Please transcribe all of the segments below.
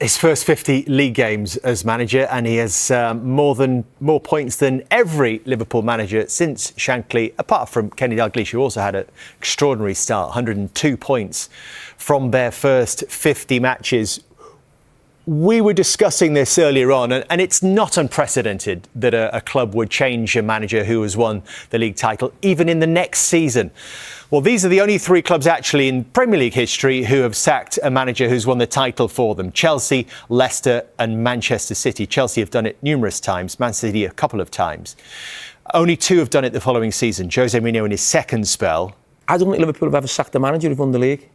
his first 50 league games as manager, and he has more points than every Liverpool manager since Shankly, apart from Kenny Dalglish, who also had an extraordinary start, 102 points from their first 50 matches. We were discussing this earlier on, and it's not unprecedented that a club would change a manager who has won the league title, even in the next season. Well, these are the only three clubs actually in Premier League history who have sacked a manager who's won the title for them. Chelsea, Leicester and Manchester City. Chelsea have done it numerous times, Man City a couple of times. Only two have done it the following season. Jose Mourinho in his second spell. I don't think Liverpool have ever sacked a manager who've won the league.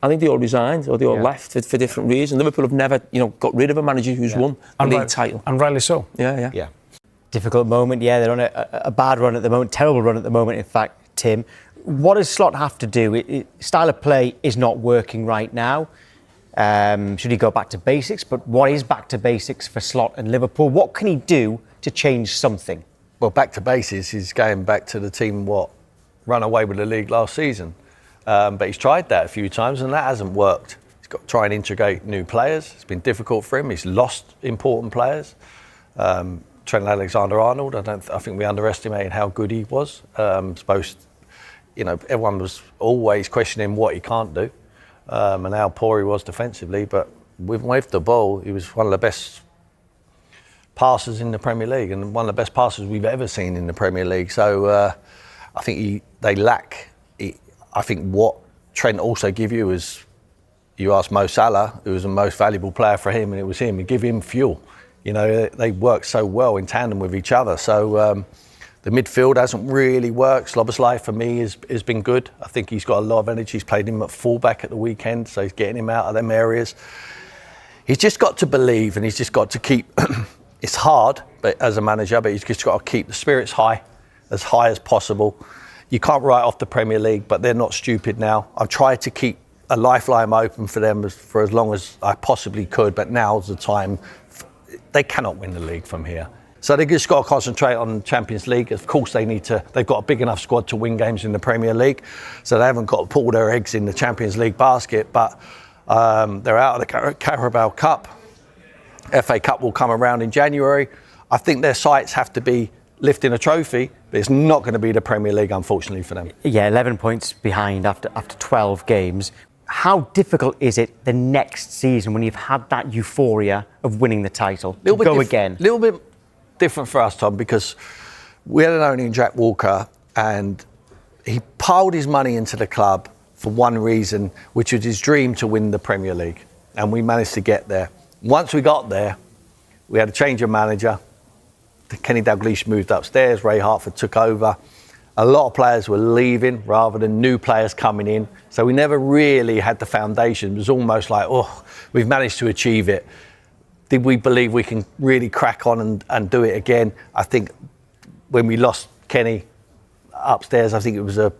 I think they all resigned or they all left for different reasons. Liverpool have never, got rid of a manager who's won the league title. And rightly so. Yeah. Difficult moment, they're on a bad run at the moment, terrible run at the moment, in fact, Tim. What does Slot have to do? Style of play is not working right now. Should he go back to basics? But what is back to basics for Slot and Liverpool? What can he do to change something? Well, back to basics is going back to the team run away with the league last season. But he's tried that a few times and that hasn't worked. He's got to try and integrate new players. It's been difficult for him. He's lost important players. Trent Alexander-Arnold, I think we underestimated how good he was. Everyone was always questioning what he can't do and how poor he was defensively. But with the ball, he was one of the best passers in the Premier League and one of the best passers we've ever seen in the Premier League. So I think they lack. I think what Trent also give you is, you asked Mo Salah, who was the most valuable player for him, and it was him. You give him fuel. They work so well in tandem with each other. So the midfield hasn't really worked. Szoboszlai, for me, has been good. I think he's got a lot of energy. He's played him at fullback at the weekend, so he's getting him out of them areas. He's just got to believe, and he's just got to keep... It's hard but as a manager, but he's just got to keep the spirits high as possible. You can't write off the Premier League, but they're not stupid now. I've tried to keep a lifeline open for them for as long as I possibly could, but now's the time. They cannot win the league from here. So they just got to concentrate on Champions League. Of course, they've got a big enough squad to win games in the Premier League, so they haven't got to pull their eggs in the Champions League basket, but they're out of the Carabao Cup. FA Cup will come around in January. I think their sights have to be lifting a trophy, but it's not going to be the Premier League, unfortunately, for them. Yeah, 11 points behind after 12 games. How difficult is it the next season when you've had that euphoria of winning the title to go again? A little bit different for us, Tom, because we had an owner in Jack Walker and he piled his money into the club for one reason, which was his dream to win the Premier League. And we managed to get there. Once we got there, we had a change of manager. Kenny Dalglish moved upstairs, Ray Hartford took over. A lot of players were leaving rather than new players coming in. So we never really had the foundation. It was almost like, we've managed to achieve it. Did we believe we can really crack on and do it again? I think when we lost Kenny upstairs, I think it was a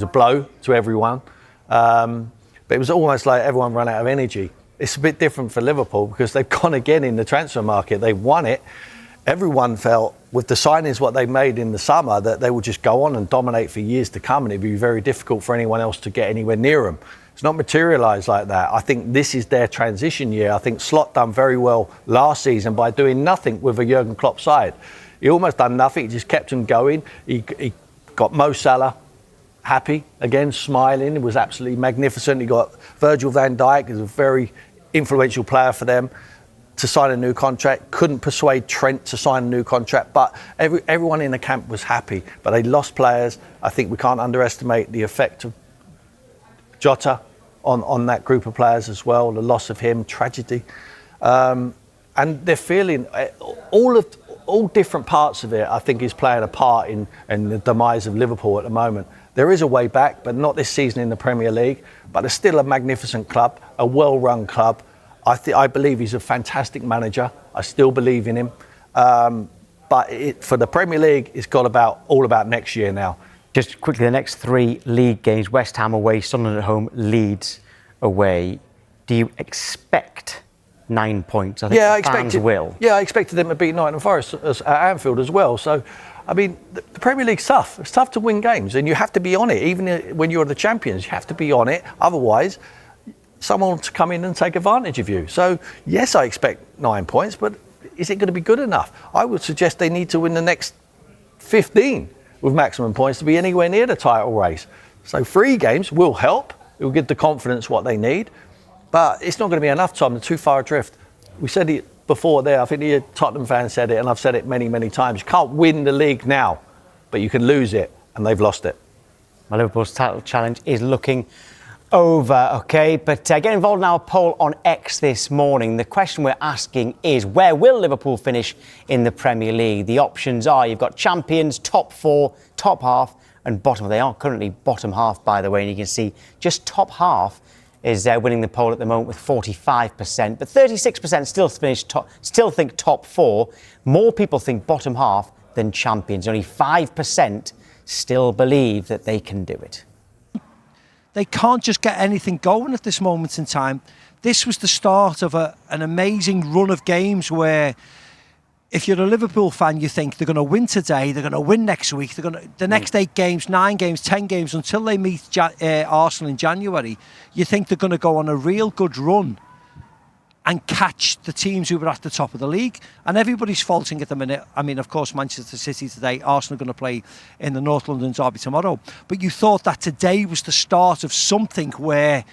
blow to everyone. But it was almost like everyone ran out of energy. It's a bit different for Liverpool because they've gone again in the transfer market. They've won it. Everyone felt with the signings what they made in the summer that they would just go on and dominate for years to come, and it'd be very difficult for anyone else to get anywhere near them. It's not materialised like that. I think this is their transition year. I think Slot done very well last season by doing nothing with a Jurgen Klopp side. He almost done nothing. He just kept them going. He got Mo Salah happy again, smiling. It was absolutely magnificent. He got Virgil van Dijk, who's a very influential player for them, to sign a new contract. Couldn't persuade Trent to sign a new contract, but everyone in the camp was happy. But they lost players. I think we can't underestimate the effect of Jota on that group of players as well. The loss of him, tragedy, and they're feeling all different parts of it. I think is playing a part in the demise of Liverpool at the moment. There is a way back, but not this season in the Premier League. But they're still a magnificent club, a well-run club. I believe he's a fantastic manager. I still believe in him. But for the Premier League, it's all about next year now. Just quickly, the next three league games: West Ham away, Sunderland at home, Leeds away. Do you expect 9 points? I think fans will. Yeah, I expected them to beat Nottingham Forest at Anfield as well. So, I mean, the Premier League's tough. It's tough to win games, and you have to be on it. Even when you're the champions, you have to be on it. Otherwise, someone to come in and take advantage of you. So, yes, I expect 9 points, but is it going to be good enough? I would suggest they need to win the next 15 with maximum points to be anywhere near the title race. So 3 games will help. It will give the confidence what they need. But it's not going to be enough, Tom. They're too far adrift. We said it before there. I think the Tottenham fans said it, and I've said it many, many times. You can't win the league now, but you can lose it, and they've lost it. Well, Liverpool's title challenge is looking over, OK? But get involved in our poll on X this morning. The question we're asking is, where will Liverpool finish in the Premier League? The options are, you've got champions, top 4, top half, and bottom. They are currently bottom half, by the way, and you can see just top half is winning the poll at the moment with 45%, but 36% still think top 4. More people think bottom half than champions. Only 5% still believe that they can do it. They can't just get anything going at this moment in time. This was the start of an amazing run of games where, if you're a Liverpool fan, you think they're going to win today, they're going to win next week, the next 8 games, 9 games, 10 games, until they meet Arsenal in January, you think they're going to go on a real good run and catch the teams who were at the top of the league. And everybody's faulting at the minute. I mean, of course, Manchester City today, Arsenal are going to play in the North London derby tomorrow. But you thought that today was the start of something where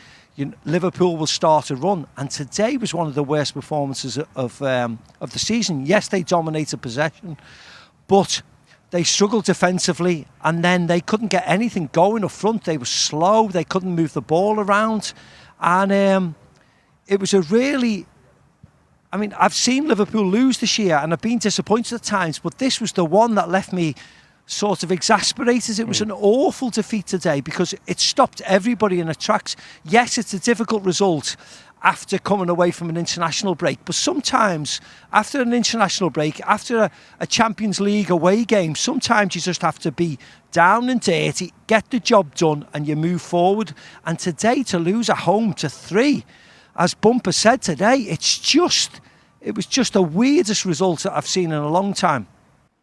Liverpool will start a run, and today was one of the worst performances of the season. Yes, they dominated possession, but they struggled defensively, and then they couldn't get anything going up front. They were slow, they couldn't move the ball around, and it was a really... I mean, I've seen Liverpool lose this year, and I've been disappointed at times, but this was the one that left me sort of exasperated. It was an awful defeat today because it stopped everybody in its tracks. Yes, it's a difficult result after coming away from an international break, but sometimes after an international break, after a Champions League away game, sometimes you just have to be down and dirty, get the job done, and you move forward. And today, to lose at home to 3, as Bumper said today, it was just the weirdest result that I've seen in a long time.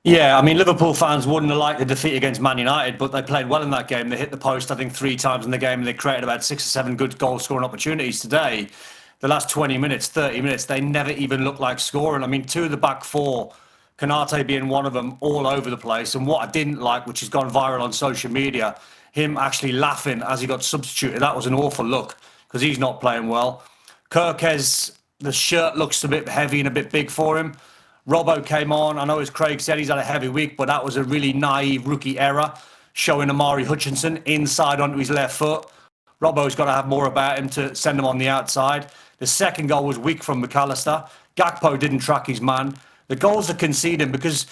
Yeah, I mean, Liverpool fans wouldn't have liked the defeat against Man United, but they played well in that game. They hit the post, I think, 3 times in the game, and they created about 6 or 7 good goal-scoring opportunities today. The last 20 minutes, 30 minutes, they never even looked like scoring. I mean, 2 of the back 4, Konate being one of them, all over the place. And what I didn't like, which has gone viral on social media, him actually laughing as he got substituted. That was an awful look, because he's not playing well. Kirkes, the shirt looks a bit heavy and a bit big for him. Robbo came on. I know, as Craig said, he's had a heavy week, but that was a really naive rookie error, showing Amari Hutchinson inside onto his left foot. Robbo's got to have more about him to send him on the outside. The second goal was weak from McAllister. Gakpo didn't track his man. The goals are conceding because,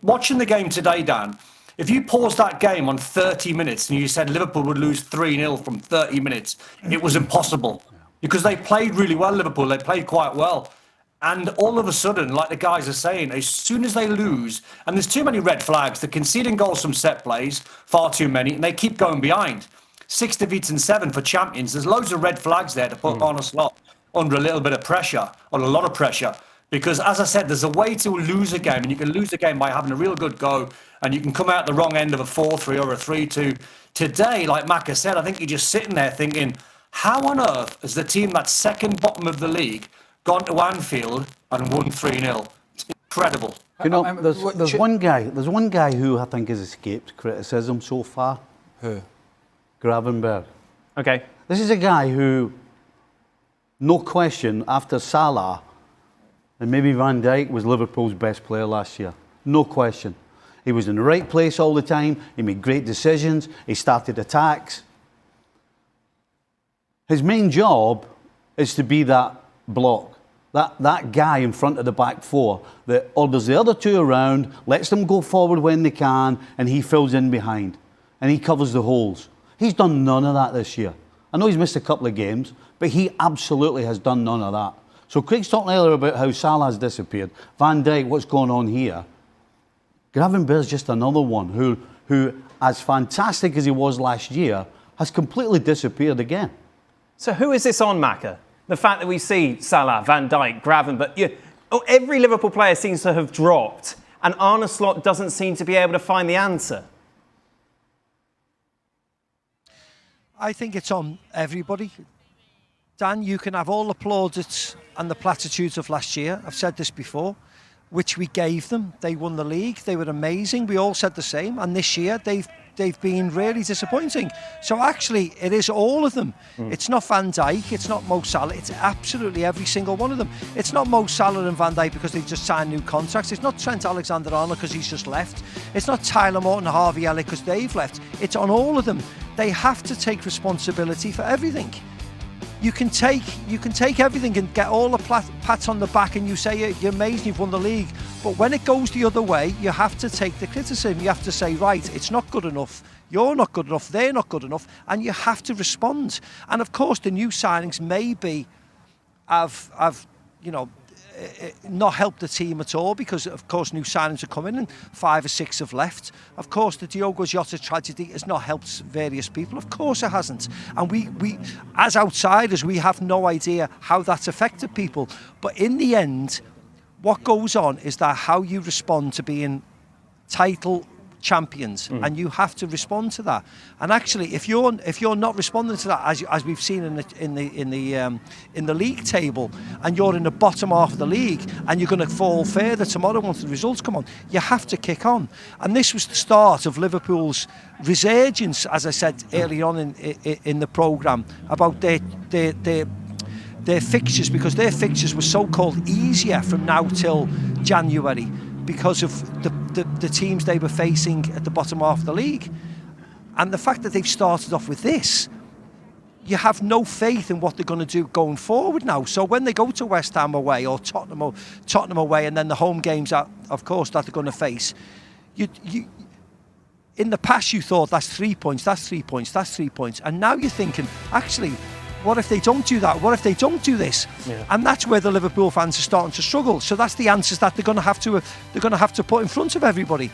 watching the game today, Dan, if you paused that game on 30 minutes and you said Liverpool would lose 3-0 from 30 minutes, it was impossible because they played really well, Liverpool. They played quite well. And all of a sudden, like the guys are saying, as soon as they lose, and there's too many red flags, they're conceding goals from set plays, far too many, and they keep going behind. 6 defeats and 7 for champions. There's loads of red flags there to put Arne Slot under a little bit of pressure, or a lot of pressure. Because, as I said, there's a way to lose a game, and you can lose a game by having a real good go, and you can come out the wrong end of a 4-3 or a 3-2. Today, like Macca said, I think you're just sitting there thinking, how on earth has the team that's second bottom of the league gone to Anfield and won 3-0? It's incredible. There's one guy who I think has escaped criticism so far. Who? Gravenberg. Okay. This is a guy who, no question, after Salah and maybe Van Dijk, was Liverpool's best player last year. No question. He was in the right place all the time. He made great decisions. He started attacks. His main job is to be that block. That guy in front of the back 4 that orders the other 2 around, lets them go forward when they can, and he fills in behind. And he covers the holes. He's done none of that this year. I know he's missed a couple of games, but he absolutely has done none of that. So Craig's talking earlier about how Salah's disappeared. Van Dijk, what's going on here? Gravenberg's just another one who, as fantastic as he was last year, has completely disappeared again. So who is this on, Macca? The fact that we see Salah, Van Dijk, Gravenberg, every Liverpool player seems to have dropped, and Arne Slot doesn't seem to be able to find the answer. I think it's on everybody. Dan, you can have all the plaudits and the platitudes of last year. I've said this before, which we gave them. They won the league. They were amazing. We all said the same. And this year, they've been really disappointing. So actually, it is all of them. It's not Van Dijk, it's not Mo Salah, it's absolutely every single one of them. It's not Mo Salah and Van Dijk because they've just signed new contracts. It's not Trent Alexander-Arnold because he's just left. It's not Tyler Morton and Harvey Elliott because they've left. It's on all of them. They have to take responsibility for everything. You can take everything and get all the pats on the back and you say you're amazing, you've won the league. But when it goes the other way, you have to take the criticism. You have to say, right, it's not good enough. You're not good enough. They're not good enough. And you have to respond. And of course, the new signings maybe have not helped the team at all because, of course, new signings are coming and 5 or 6 have left. Of course, the Diogo Jota tragedy has not helped various people. Of course it hasn't. And we as outsiders, we have no idea how that's affected people. But in the end, what goes on is that how you respond to being title champions, and you have to respond to that. And actually, if you're not responding to that, as we've seen in the league table, and you're in the bottom half of the league, and you're going to fall further tomorrow once the results come on, you have to kick on. And this was the start of Liverpool's resurgence, as I said earlier on in the programme, about their fixtures, because their fixtures were so-called easier from now till January because of the teams they were facing at the bottom half of the league. And the fact that they've started off with this, you have no faith in what they're going to do going forward now. So when they go to West Ham away or Tottenham away, and then the home games, of course, that they're going to face, you in the past you thought that's 3 points, that's 3 points, that's 3 points. And now you're thinking, actually, what if they don't do that? What if they don't do this? Yeah. And that's where the Liverpool fans are starting to struggle. So that's the answers that they're going to have to put in front of everybody.